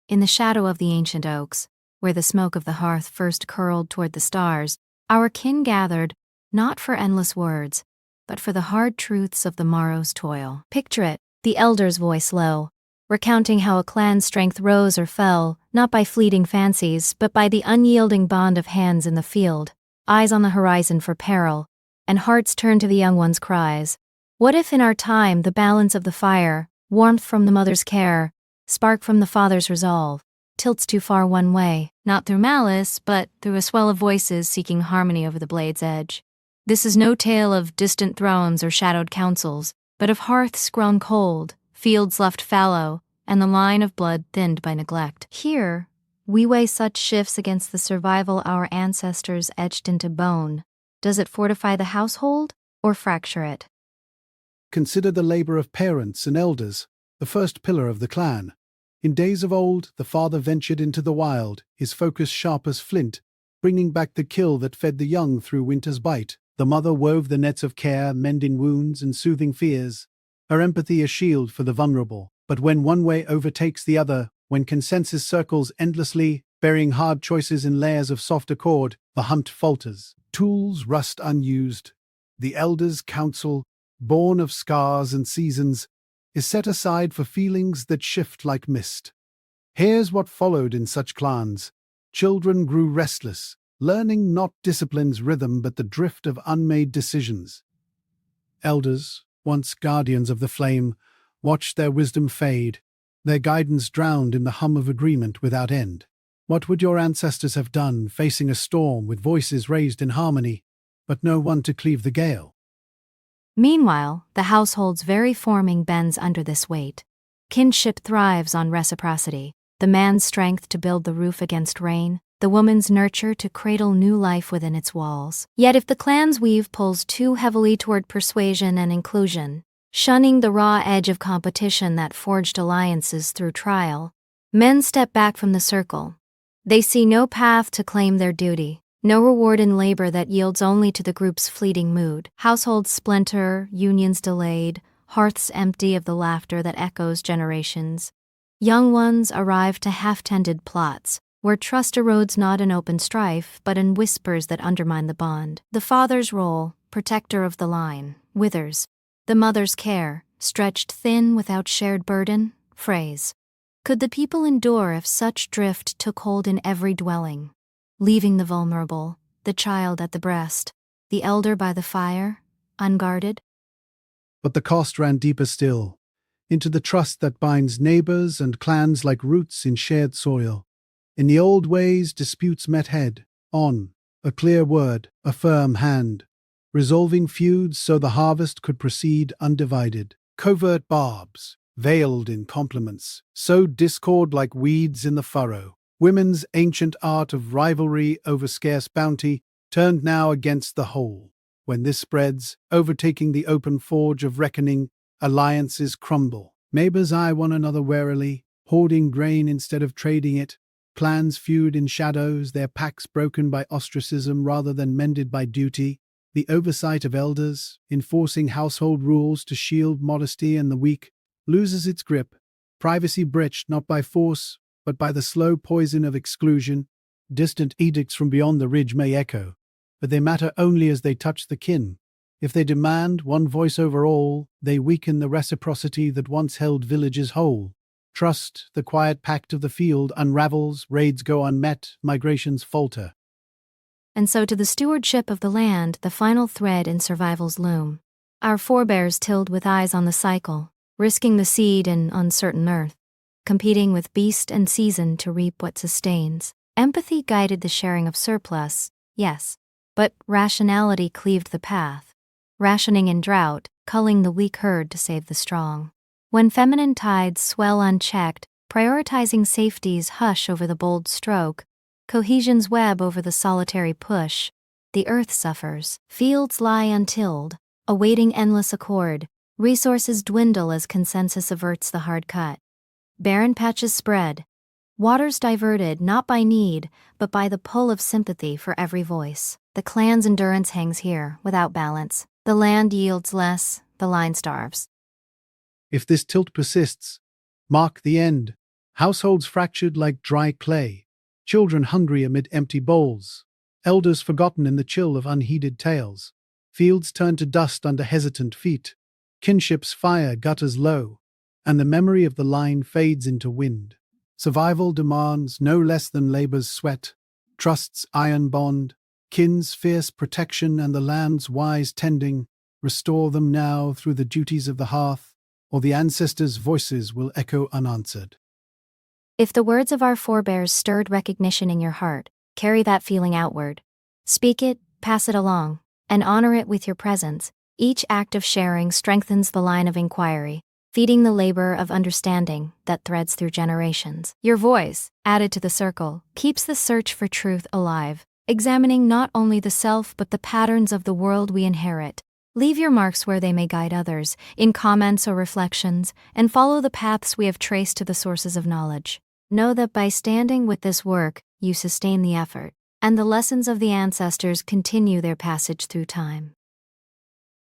In the shadow of the ancient oaks, where the smoke of the hearth first curled toward the stars, our kin gathered, not for endless words, but for the hard truths of the morrow's toil. Picture it, the elder's voice low, recounting how a clan's strength rose or fell, not by fleeting fancies, but by the unyielding bond of hands in the field, eyes on the horizon for peril, and hearts turned to the young one's cries. What if in our time the balance of the fire, warmth from the mother's care, spark from the father's resolve, tilts too far one way, not through malice, but through a swell of voices seeking harmony over the blade's edge? This is no tale of distant thrones or shadowed councils, but of hearths grown cold, fields left fallow, and the line of blood thinned by neglect. Here, we weigh such shifts against the survival our ancestors etched into bone. Does it fortify the household or fracture it? Consider the labor of parents and elders, the first pillar of the clan. In days of old, the father ventured into the wild, his focus sharp as flint, bringing back the kill that fed the young through winter's bite. The mother wove the nets of care, mending wounds and soothing fears, her empathy a shield for the vulnerable. But when one way overtakes the other, when consensus circles endlessly, burying hard choices in layers of soft accord, the hunt falters. Tools rust unused. The elders' counsel, born of scars and seasons, is set aside for feelings that shift like mist. Here's what followed in such clans. Children grew restless, learning not discipline's rhythm but the drift of unmade decisions. Elders, once guardians of the flame, watched their wisdom fade, their guidance drowned in the hum of agreement without end. What would your ancestors have done facing a storm with voices raised in harmony, but no one to cleave the gale? Meanwhile, the household's very forming bends under this weight. Kinship thrives on reciprocity, the man's strength to build the roof against rain, the woman's nurture to cradle new life within its walls. Yet if the clan's weave pulls too heavily toward persuasion and inclusion, shunning the raw edge of competition that forged alliances through trial, men step back from the circle. They see no path to claim their duty, no reward in labor that yields only to the group's fleeting mood. Households splinter, unions delayed, hearths empty of the laughter that echoes generations. Young ones arrive to half-tended plots, where trust erodes not in open strife, but in whispers that undermine the bond. The father's role, protector of the line, withers. The mother's care, stretched thin without shared burden, frays. Could the people endure if such drift took hold in every dwelling, leaving the vulnerable, the child at the breast, the elder by the fire, unguarded? But the cost ran deeper still, into the trust that binds neighbors and clans like roots in shared soil. In the old ways, disputes met head on, a clear word, a firm hand, resolving feuds so the harvest could proceed undivided. Covert barbs, veiled in compliments, sowed discord like weeds in the furrow. Women's ancient art of rivalry over scarce bounty turned now against the whole. When this spreads, overtaking the open forge of reckoning, alliances crumble. Neighbors eye one another warily, hoarding grain instead of trading it. Clans feud in shadows, their packs broken by ostracism rather than mended by duty. The oversight of elders, enforcing household rules to shield modesty and the weak, loses its grip. Privacy breached not by force, but by the slow poison of exclusion. Distant edicts from beyond the ridge may echo, but they matter only as they touch the kin. If they demand one voice over all, they weaken the reciprocity that once held villages whole. Trust, the quiet pact of the field, unravels, raids go unmet, migrations falter. And so to the stewardship of the land, the final thread in survival's loom. Our forebears tilled with eyes on the cycle, risking the seed in uncertain earth, competing with beast and season to reap what sustains. Empathy guided the sharing of surplus, yes, but rationality cleaved the path, rationing in drought, culling the weak herd to save the strong. When feminine tides swell unchecked, prioritizing safety's hush over the bold stroke, cohesion's web over the solitary push, the earth suffers. Fields lie untilled, awaiting endless accord. Resources dwindle as consensus averts the hard cut. Barren patches spread. Waters diverted not by need, but by the pull of sympathy for every voice. The clan's endurance hangs here, without balance. The land yields less, the line starves. If this tilt persists, mark the end. Households fractured like dry clay, children hungry amid empty bowls, elders forgotten in the chill of unheeded tales. Fields turn to dust under hesitant feet, kinship's fire gutters low, and the memory of the line fades into wind. Survival demands no less than labor's sweat, trust's iron bond, kin's fierce protection and the land's wise tending. Restore them now through the duties of the hearth, or the ancestors' voices will echo unanswered. If the words of our forebears stirred recognition in your heart, carry that feeling outward. Speak it, pass it along, and honor it with your presence. Each act of sharing strengthens the line of inquiry, feeding the labor of understanding that threads through generations. Your voice, added to the circle, keeps the search for truth alive, examining not only the self but the patterns of the world we inherit. Leave your marks where they may guide others, in comments or reflections, and follow the paths we have traced to the sources of knowledge. Know that by standing with this work, you sustain the effort, and the lessons of the ancestors continue their passage through time.